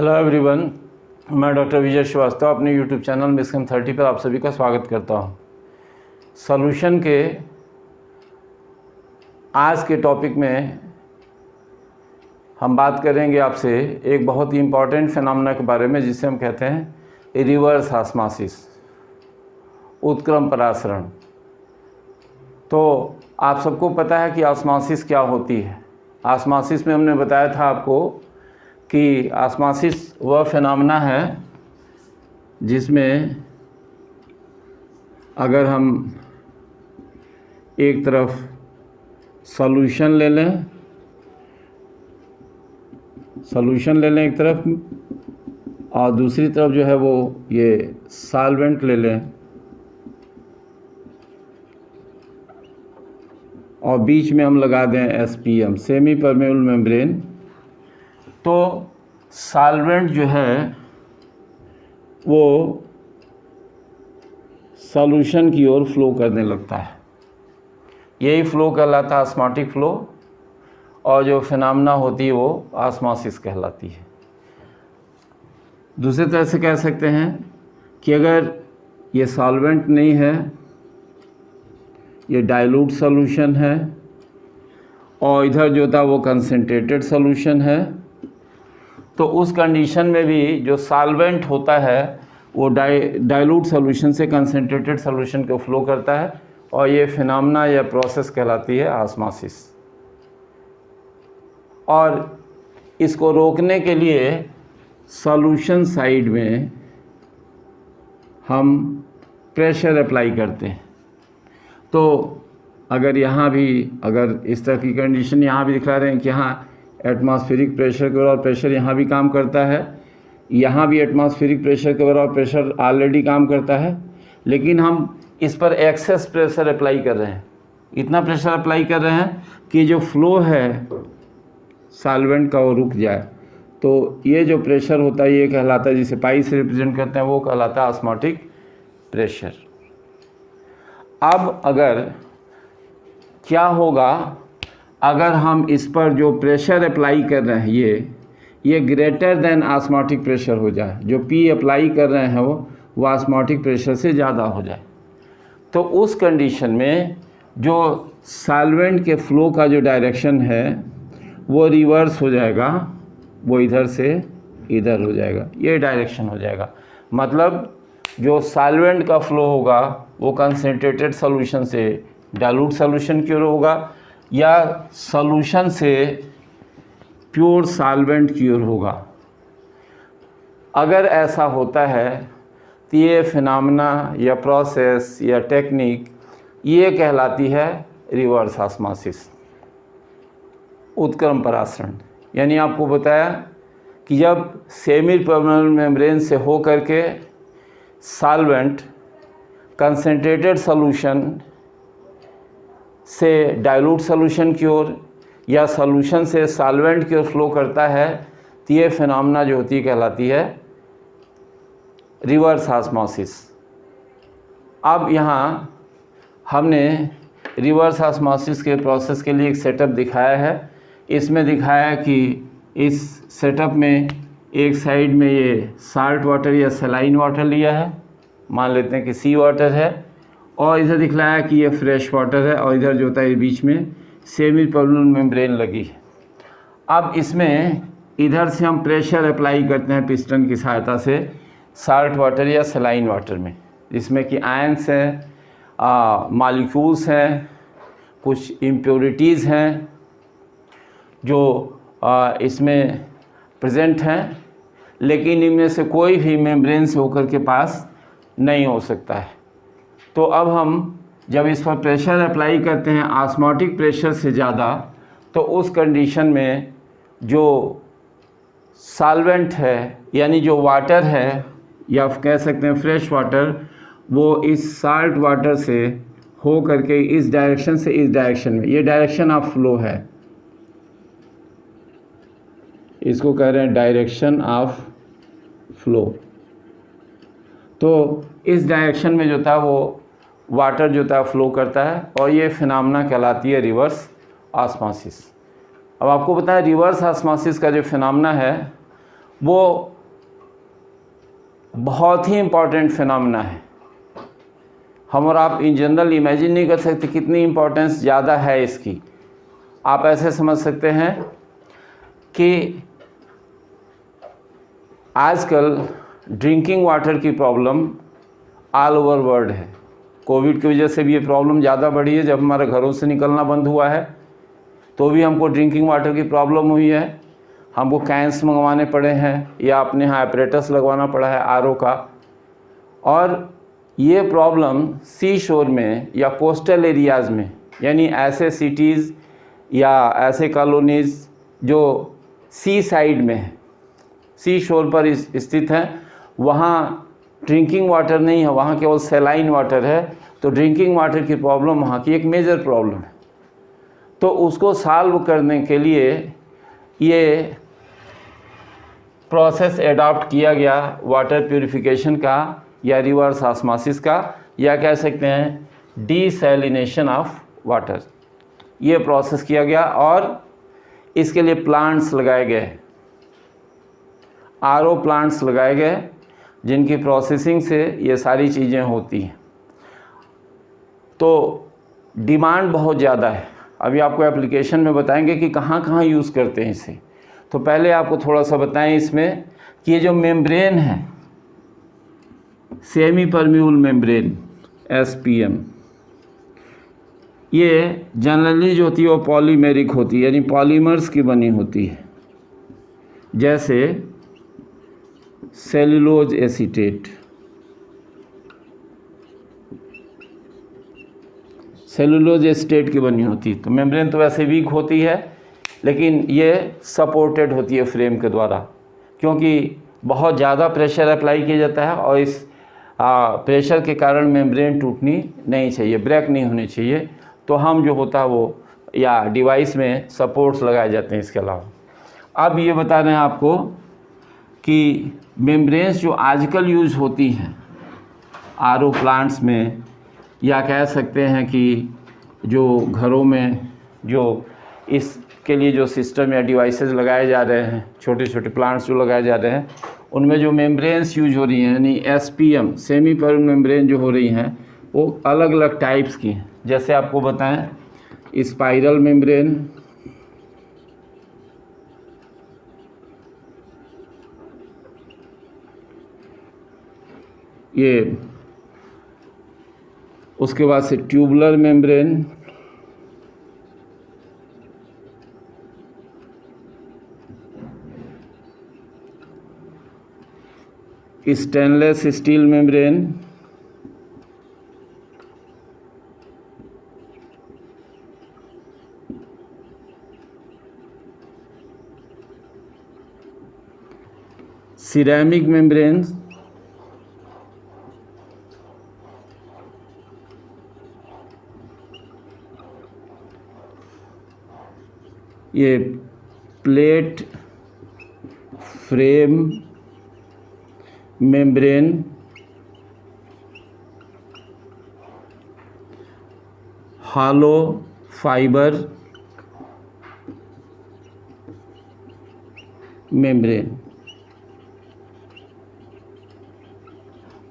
Hello everyone, मैं doctor विजय श्रीवास्तव अपने YouTube channel मिस्कम 30 पर आप सभी का स्वागत करता हूं। सॉल्यूशन के आज के टॉपिक में हम बात करेंगे आपसे एक बहुत ही इम्पॉर्टेंट फिनोमेना के बारे में, जिसे हम कहते हैं रिवर्स ऑस्मोसिस, उत्क्रम परासरण। तो आप सबको पता है कि ऑस्मोसिस क्या होती है। ऑस्मोसिस में हमने बताया था आपको कि ऑस्मोसिस वह फिनोमेना है जिसमें अगर हम एक तरफ सॉल्यूशन ले लें एक तरफ, और दूसरी तरफ जो है वो ये सॉल्वेंट ले लें, और बीच में हम लगा दें SPM, सेमी परमेबल मेम्ब्रेन। तो सॉल्वेंट जो है वो सॉल्यूशन की ओर फ्लो करने लगता है। यही फ्लो कहलाता है ऑस्मोटिक फ्लो, और जो फिनोमेना होती है वो ऑस्मोसिस कहलाती है। दूसरी तरह से कह सकते हैं कि अगर ये सॉल्वेंट नहीं है, ये डाइल्यूट सॉल्यूशन है, और इधर जो था वो कंसंट्रेटेड सॉल्यूशन है, तो उस कंडीशन में भी जो सॉल्वेंट होता है वो डाइल्यूट सॉल्यूशन से कंसंट्रेटेड सॉल्यूशन को फ्लो करता है, और ये फिनोमेना या प्रोसेस कहलाती है ऑस्मोसिस। और इसको रोकने के लिए सॉल्यूशन साइड में हम प्रेशर अप्लाई करते हैं। तो अगर यहाँ भी अगर इस तरह की कंडीशन यहाँ भी दिखा रहे हैं कि यहाँ एटमॉस्फेरिक प्रेशर के बराबर प्रेशर यहाँ भी काम करता है, यहाँ भी एटमॉस्फेरिक प्रेशर के बराबर प्रेशर ऑलरेडी काम करता है, लेकिन हम इस पर एक्सेस प्रेशर अप्लाई कर रहे हैं। इतना प्रेशर अप्लाई कर रहे हैं कि जो फ्लो है सॉल्वेंट का वो रुक जाए। तो ये जो प्रेशर होता है ये कहलाता है, जिसे पाई से रिप्रेजेंट करते हैं, वो कहलाता है ऑस्मोटिक प्रेशर। अब अगर क्या होगा अगर हम इस पर जो प्रेशर अप्लाई कर रहे हैं ये ग्रेटर देन ऑस्मोटिक प्रेशर हो जाए, जो P अप्लाई कर रहे हैं वो ऑस्मोटिक प्रेशर से ज़्यादा हो जाए, तो उस कंडीशन में जो सॉल्वेंट के फ्लो का जो डायरेक्शन है वो रिवर्स हो जाएगा, वो इधर से इधर हो जाएगा, ये डायरेक्शन हो जाएगा। मतलब जो सॉल्वेंट का फ्लो होगा वो कंसंट्रेटेड सॉल्यूशन से डाइल्यूट सॉल्यूशन की ओर होगा, या सॉल्यूशन से प्योर सॉल्वेंट की ओर होगा। अगर ऐसा होता है तो ये फिनोमेना या प्रोसेस या टेक्निक ये कहलाती है रिवर्स ऑस्मोसिस, उत्क्रम परासरण। यानी आपको बताया कि जब सेमी परमेबल मेम्ब्रेन से हो करके सॉल्वेंट कंसंट्रेटेड सॉल्यूशन से डाइल्यूट सॉल्यूशन की ओर या सॉल्यूशन से सॉल्वेंट की ओर फ्लो करता है, तो ये फिनोमेना जो होती है कहलाती है रिवर्स ऑस्मोसिस। अब यहाँ हमने रिवर्स ऑस्मोसिस के प्रोसेस के लिए एक सेटअप दिखाया है। इसमें दिखाया है कि इस सेटअप में एक साइड में ये साल्ट वाटर या सलाइन वाटर लिया है, मान लेते हैं कि सी वाटर है, और इधर दिखलाया कि ये फ्रेश वाटर है, और इधर जो होता है बीच में सेमी परमेबल मेम्ब्रेन लगी है। अब इसमें इधर से हम प्रेशर अप्लाई करते हैं पिस्टन की सहायता से साल्ट वाटर या सलाइन वाटर में, जिसमें कि आयंस हैं, मॉलिक्यूल्स हैं, कुछ इम्प्योरिटीज़ हैं जो इसमें प्रेजेंट हैं, लेकिन इनमें से कोई भी मेम्ब्रेन से होकर के पास नहीं हो सकता है। तो अब हम जब इस पर प्रेशर अप्लाई करते हैं ऑस्मोटिक प्रेशर से ज़्यादा, तो उस कंडीशन में जो सॉल्वेंट है यानी जो वाटर है, या कह सकते हैं फ्रेश वाटर, वो इस साल्ट वाटर से हो करके इस डायरेक्शन से इस डायरेक्शन में, ये डायरेक्शन ऑफ फ्लो है, इसको कह रहे हैं डायरेक्शन ऑफ फ्लो। तो इस डायरेक्शन में जो था वो वाटर जो था फ्लो करता है, और ये फिनोमेना कहलाती है रिवर्स ऑस्मोसिस। अब आपको पता है रिवर्स ऑस्मोसिस का जो फिनोमेना है वो बहुत ही इम्पॉर्टेंट फिनोमेना है। हम और आप इन जनरल इमेजिन नहीं कर सकते कितनी इम्पोर्टेंस ज़्यादा है इसकी। आप ऐसे समझ सकते हैं कि आजकल ड्रिंकिंग वाटर की प्रॉब्लम ऑल ओवर वर्ल्ड है। कोविड की वजह से भी ये प्रॉब्लम ज़्यादा बढ़ी है। जब हमारे घरों से निकलना बंद हुआ है तो भी हमको ड्रिंकिंग वाटर की प्रॉब्लम हुई है। हमको कैंस मंगवाने पड़े हैं या अपने यहाँ ऑपरेटर्स लगवाना पड़ा है आरओ का। और ये प्रॉब्लम सी शोर में या कोस्टल एरियाज़ में, यानी ऐसे सिटीज़ या ऐसे कॉलोनीज़ जो सी साइड में है, सी शोर पर स्थित हैं, वहाँ ड्रिंकिंग वाटर नहीं है, वहाँ केवल सैलाइन वाटर है। तो ड्रिंकिंग वाटर की प्रॉब्लम वहाँ की एक मेजर प्रॉब्लम है। तो उसको सॉल्व करने के लिए ये प्रोसेस एडॉप्ट किया गया वाटर प्यूरिफिकेशन का या रिवर्स ऑस्मोसिस का, या कह सकते हैं डीसैलिनेशन ऑफ वाटर। ये प्रोसेस किया गया और इसके लिए प्लांट्स लगाए गए, आरओ प्लांट्स लगाए गए, जिनकी प्रोसेसिंग से ये सारी चीज़ें होती हैं। तो डिमांड बहुत ज़्यादा है। अभी आपको एप्लीकेशन में बताएंगे कि कहाँ कहाँ यूज़ करते हैं इसे। तो पहले आपको थोड़ा सा बताएं इसमें कि ये जो मेम्ब्रेन है, सेमी परम्यूल मेम्ब्रेन SPM, ये जनरली जो होती है वो पॉलीमेरिक होती है, यानी पॉलीमर्स की बनी होती है, जैसे सेलुलोज एसीटेट, सेलुलोज एसीटेट की बनी होती है। तो मेम्ब्रेन तो वैसे वीक होती है, लेकिन ये सपोर्टेड होती है फ्रेम के द्वारा, क्योंकि बहुत ज़्यादा प्रेशर अप्लाई किया जाता है और इस प्रेशर के कारण मेम्ब्रेन टूटनी नहीं चाहिए, ब्रेक नहीं होनी चाहिए। तो हम जो होता है वो या डिवाइस में सपोर्ट्स लगाए जाते हैं इसके अलावा। अब ये बता रहे हैं आपको कि मेम्ब्रेन्स जो आजकल यूज़ होती हैं आरओ प्लांट्स में, या कह सकते हैं कि जो घरों में जो इसके लिए जो सिस्टम या डिवाइसेस लगाए जा रहे हैं, छोटे छोटे प्लांट्स जो लगाए जा रहे हैं, उनमें जो मेम्ब्रेन्स यूज हो रही हैं, यानी SPM सेमी परम्यूल मेम्ब्रेन जो हो रही हैं, वो अलग अलग टाइप्स की हैं। जैसे आपको बताएं स्पाइरल मेम्ब्रेन, ये उसके बाद से tubular membrane, stainless steel membrane, ceramic membranes, ये plate frame membrane, hollow fibre membrane.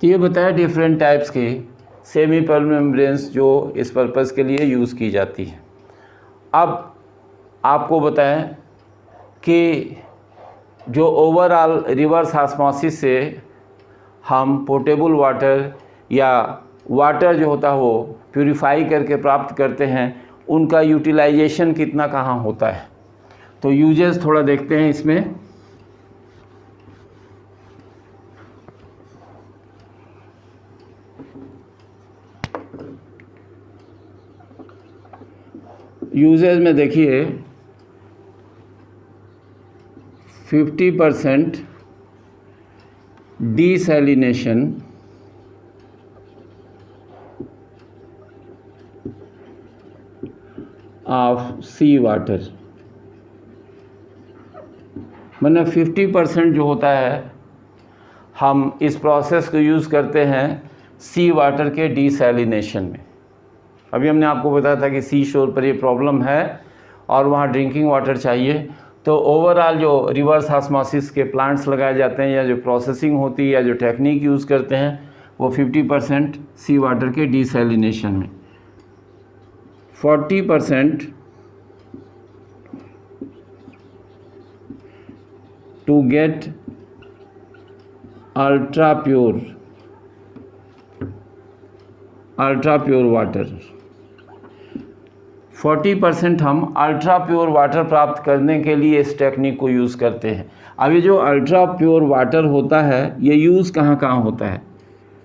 तो ये बताया डिफरेंट टाइप्स के सेमी परम्यूल मेम्ब्रेन्स जो इस पर्पज़ के लिए यूज़ की जाती है। अब आपको बताएं कि जो ओवरऑल रिवर्स ऑस्मोसिस से हम पोर्टेबल वाटर या वाटर जो होता है वो प्यूरिफाई करके प्राप्त करते हैं, उनका यूटिलाइजेशन कितना कहाँ होता है। तो यूजेस थोड़ा देखते हैं इसमें। यूजेस में देखिए 50% डीसैलिनेशन, ऑफ सी वाटर, मतलब 50% जो होता है हम इस प्रोसेस को यूज़ करते हैं सी वाटर के डीसैलिनेशन में। अभी हमने आपको बताया था कि सी शोर पर ये प्रॉब्लम है और वहाँ ड्रिंकिंग वाटर चाहिए, तो ओवरऑल जो रिवर्स ऑस्मोसिस के प्लांट्स लगाए जाते हैं या जो प्रोसेसिंग होती है या जो टेक्निक यूज़ करते हैं वो 50% सी वाटर के डिसैलिनेशन में, 40% to get ultra pure water. 40% हम अल्ट्रा प्योर वाटर प्राप्त करने के लिए इस टेक्निक को यूज़ करते हैं। अब ये जो अल्ट्रा प्योर वाटर होता है ये यूज़ कहाँ कहाँ होता है?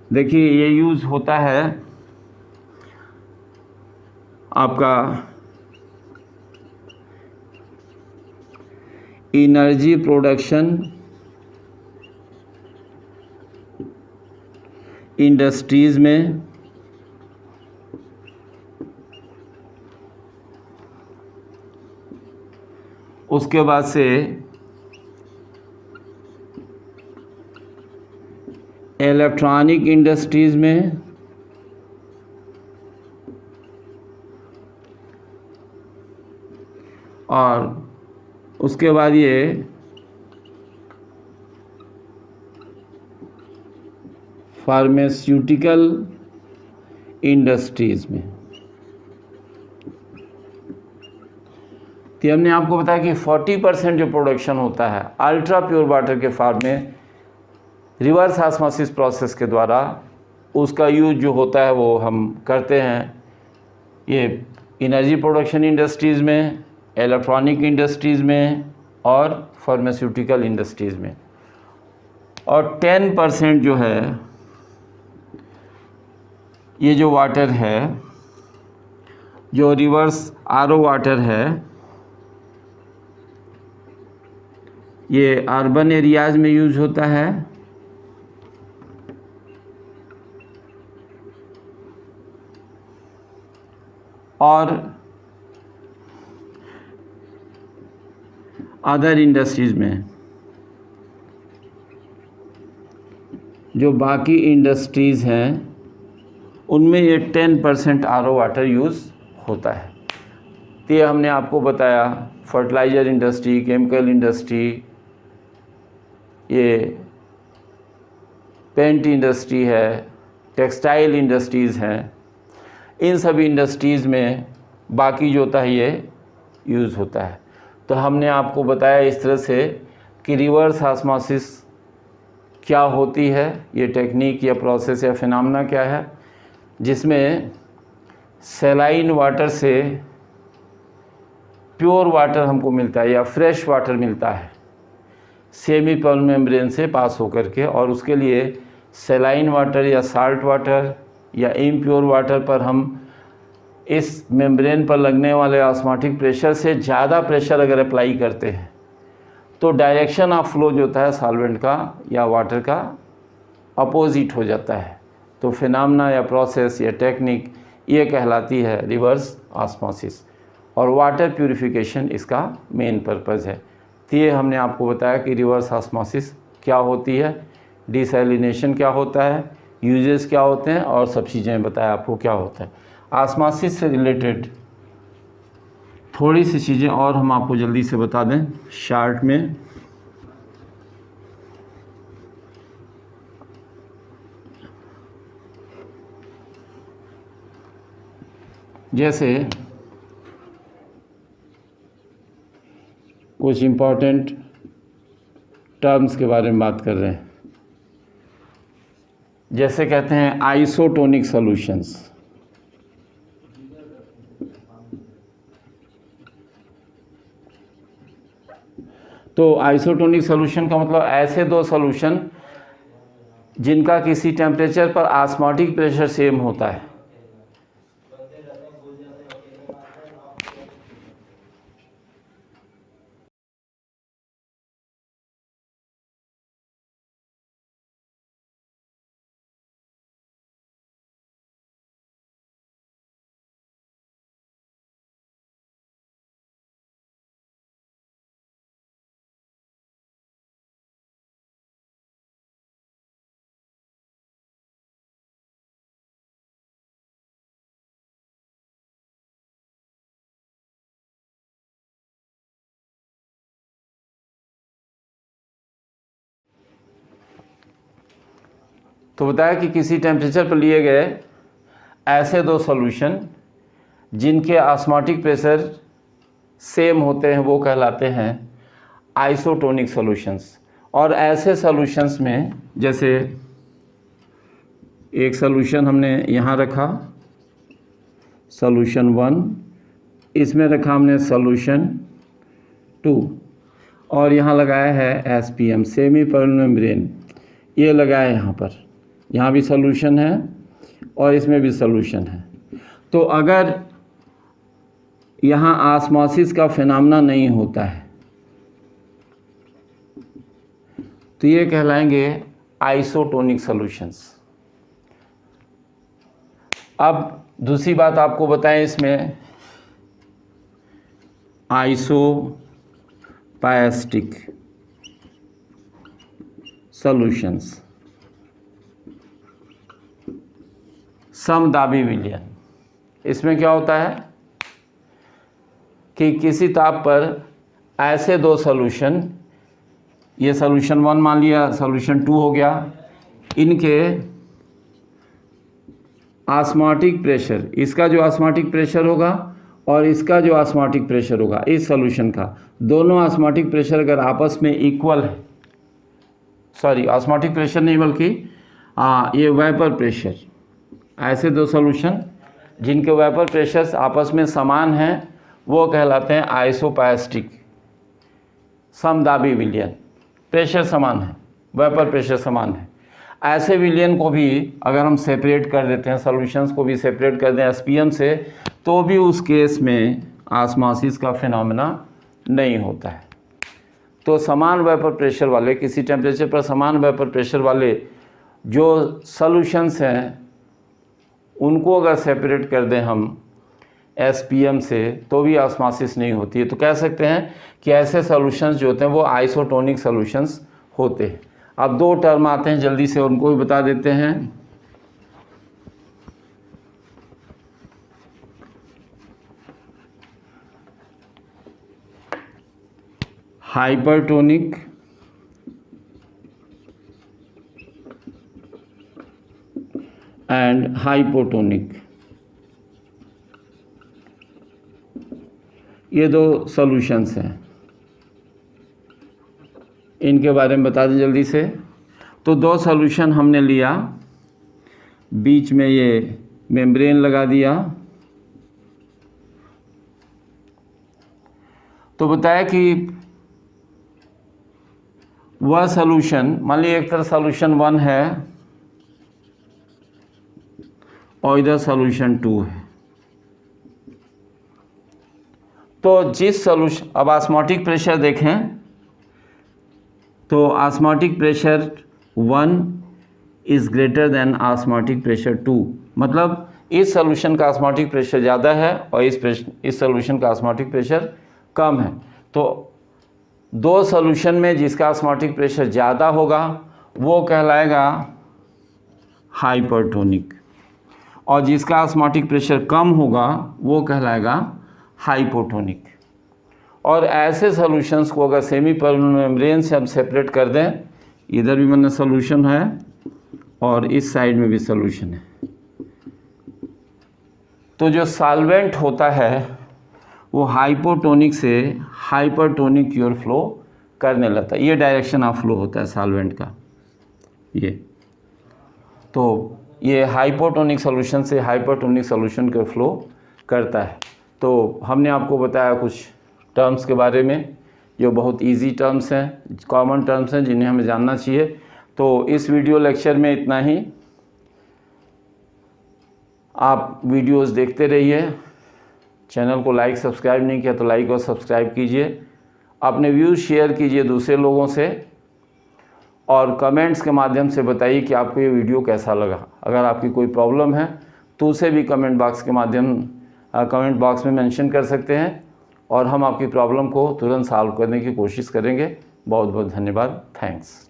देखिए, ये यूज़ होता है आपका एनर्जी प्रोडक्शन इंडस्ट्रीज़ में, उसके बाद से इलेक्ट्रॉनिक इंडस्ट्रीज़ में, और उसके बाद ये फार्मास्यूटिकल इंडस्ट्रीज़ में। तो हमने आपको बताया कि 40% जो प्रोडक्शन होता है अल्ट्रा प्योर वाटर के फॉर्म में रिवर्स ऑस्मोसिस प्रोसेस के द्वारा, उसका यूज जो होता है वो हम करते हैं ये एनर्जी प्रोडक्शन इंडस्ट्रीज़ में, इलेक्ट्रॉनिक इंडस्ट्रीज़ में और फार्मास्यूटिकल इंडस्ट्रीज़ में। और 10% जो है ये जो वाटर है, जो रिवर्स आरओ वाटर है, ये अर्बन एरियाज़ में यूज़ होता है और अदर इंडस्ट्रीज़ में। जो बाकी इंडस्ट्रीज़ हैं उनमें ये 10% आरओ वाटर यूज़ होता है। तो ये हमने आपको बताया फर्टिलाइज़र इंडस्ट्री, केमिकल इंडस्ट्री, ये पेंट इंडस्ट्री है, टेक्सटाइल इंडस्ट्रीज़ हैं, इन सभी इंडस्ट्रीज़ में बाकी जो होता है ये यूज़ होता है। तो हमने आपको बताया इस तरह से कि रिवर्स ऑस्मोसिस क्या होती है, ये टेक्निक या प्रोसेस या फिनोमेना क्या है, जिसमें सैलाइन वाटर से प्योर वाटर हमको मिलता है या फ्रेश वाटर मिलता है सेमी पर्ल मेम्ब्रेन से पास होकर के, और उसके लिए सैलाइन वाटर या साल्ट वाटर या इम्प्योर वाटर पर हम इस मेम्ब्रेन पर लगने वाले ऑस्मोटिक प्रेशर से ज़्यादा प्रेशर अगर अप्लाई करते हैं तो डायरेक्शन ऑफ फ्लो जो होता है सॉल्वेंट का या वाटर का अपोजिट हो जाता है। तो फिनोमेना या प्रोसेस या टेक्निक ये कहलाती है रिवर्स ऑस्मोसिस, और वाटर प्यूरिफिकेशन इसका मेन पर्पज़ है। तो ये हमने आपको बताया कि रिवर्स ऑस्मोसिस क्या होती है, डिसैलिनेशन क्या होता है, यूजेस क्या होते हैं, और सब चीज़ें बताया आपको क्या होता है। ऑस्मोसिस से रिलेटेड थोड़ी सी चीज़ें और हम आपको जल्दी से बता दें शार्ट में। जैसे कुछ इम्पोर्टेंट टर्म्स के बारे में बात कर रहे हैं, जैसे कहते हैं आइसोटोनिक सॉल्यूशंस। तो आइसोटोनिक सॉल्यूशन का मतलब ऐसे दो सॉल्यूशन जिनका किसी टेम्परेचर पर ऑस्मोटिक प्रेशर सेम होता है। तो बताया कि किसी टेम्परेचर पर लिए गए ऐसे दो सॉल्यूशन जिनके ऑस्मोटिक प्रेशर सेम होते हैं वो कहलाते हैं आइसोटोनिक सॉल्यूशंस। और ऐसे सॉल्यूशंस में जैसे एक सॉल्यूशन हमने यहाँ रखा सॉल्यूशन 1, इसमें रखा हमने सॉल्यूशन 2 और यहाँ लगाया है SPM सेमी परमेबल मेम्ब्रेन, ये लगाया है यहाँ पर। यहाँ भी सॉल्यूशन है और इसमें भी सॉल्यूशन है। तो अगर यहाँ ऑस्मोसिस का फिनोमेना नहीं होता है तो ये कहलाएंगे आइसोटोनिक सॉल्यूशंस। अब दूसरी बात आपको बताएं, इसमें आइसोपैस्टिक सॉल्यूशंस, समदाबी विलयन। इसमें क्या होता है कि किसी ताप पर ऐसे दो सॉल्यूशन, ये सॉल्यूशन 1 मान लिया, सॉल्यूशन 2 हो गया, इनके ऑस्मोटिक प्रेशर, इसका जो ऑस्मोटिक प्रेशर होगा और इसका जो ऑस्मोटिक प्रेशर होगा इस सॉल्यूशन का, दोनों ऑस्मोटिक प्रेशर अगर आपस में इक्वल है, सॉरी ऑस्मोटिक प्रेशर नहीं बल्कि ये वेपर प्रेशर, ऐसे दो सॉल्यूशन जिनके वेपर प्रेशर्स आपस में समान हैं वो कहलाते हैं आइसोपैस्टिक समदाबी विलयन। प्रेशर समान है, वेपर प्रेशर समान है। ऐसे विलयन को भी अगर हम सेपरेट कर देते हैं, सॉल्यूशंस को भी सेपरेट कर दें SPM से, तो भी उस केस में ऑस्मोसिस का फिनोमेना नहीं होता है। तो समान वेपर प्रेशर वाले, किसी टेम्परेचर पर समान वेपर प्रेशर वाले जो सॉल्यूशंस हैं उनको अगर सेपरेट कर दें हम SPM से तो भी ऑस्मोसिस नहीं होती है। तो कह सकते हैं कि ऐसे सॉल्यूशंस जो होते हैं वो आइसोटोनिक सॉल्यूशंस होते हैं। अब दो टर्म आते हैं, जल्दी से उनको भी बता देते हैं। हाइपरटोनिक एंड हाइपोटोनिक, ये दो सॉल्यूशंस हैं, इनके बारे में बता दें जल्दी से। तो दो सॉल्यूशन हमने लिया, बीच में ये मेम्ब्रेन लगा दिया, तो बताया कि वह सॉल्यूशन, मान लीजिए एक तरफ सॉल्यूशन 1 है और इधर सॉल्यूशन 2 है। तो जिस सॉल्यूशन, अब ऑस्मोटिक प्रेशर देखें तो osmotic pressure 1 is greater than osmotic pressure 2, मतलब इस सॉल्यूशन का ऑस्मोटिक प्रेशर ज़्यादा है और इस सॉल्यूशन का ऑस्मोटिक प्रेशर कम है। तो दो सॉल्यूशन में जिसका ऑस्मोटिक प्रेशर ज़्यादा होगा वो कहलाएगा हाइपरटोनिक, और जिसका ऑस्मोटिक प्रेशर कम होगा वो कहलाएगा हाइपोटोनिक। और ऐसे सॉल्यूशंस को अगर सेमी परमेबल मेम्ब्रेन से हम सेपरेट कर दें, इधर भी मैंने सॉल्यूशन है और इस साइड में भी सॉल्यूशन है, तो जो सॉल्वेंट होता है वो हाइपोटोनिक से हाइपरटोनिक की ओर फ्लो करने लगता है। ये डायरेक्शन ऑफ फ्लो होता है सॉल्वेंट का, ये। तो ये हाइपोटोनिक सॉल्यूशन से हाइपरटोनिक सॉल्यूशन के फ्लो करता है। तो हमने आपको बताया कुछ टर्म्स के बारे में जो बहुत इजी टर्म्स हैं, कॉमन टर्म्स हैं जिन्हें हमें जानना चाहिए। तो इस वीडियो लेक्चर में इतना ही। आप वीडियोस देखते रहिए, चैनल को लाइक सब्सक्राइब नहीं किया तो लाइक और सब्सक्राइब कीजिए, अपने व्यूज़ शेयर कीजिए दूसरे लोगों से, और कमेंट्स के माध्यम से बताइए कि आपको ये वीडियो कैसा लगा। अगर आपकी कोई प्रॉब्लम है तो उसे भी कमेंट बॉक्स में मेंशन कर सकते हैं और हम आपकी प्रॉब्लम को तुरंत सॉल्व करने की कोशिश करेंगे। बहुत बहुत धन्यवाद। थैंक्स।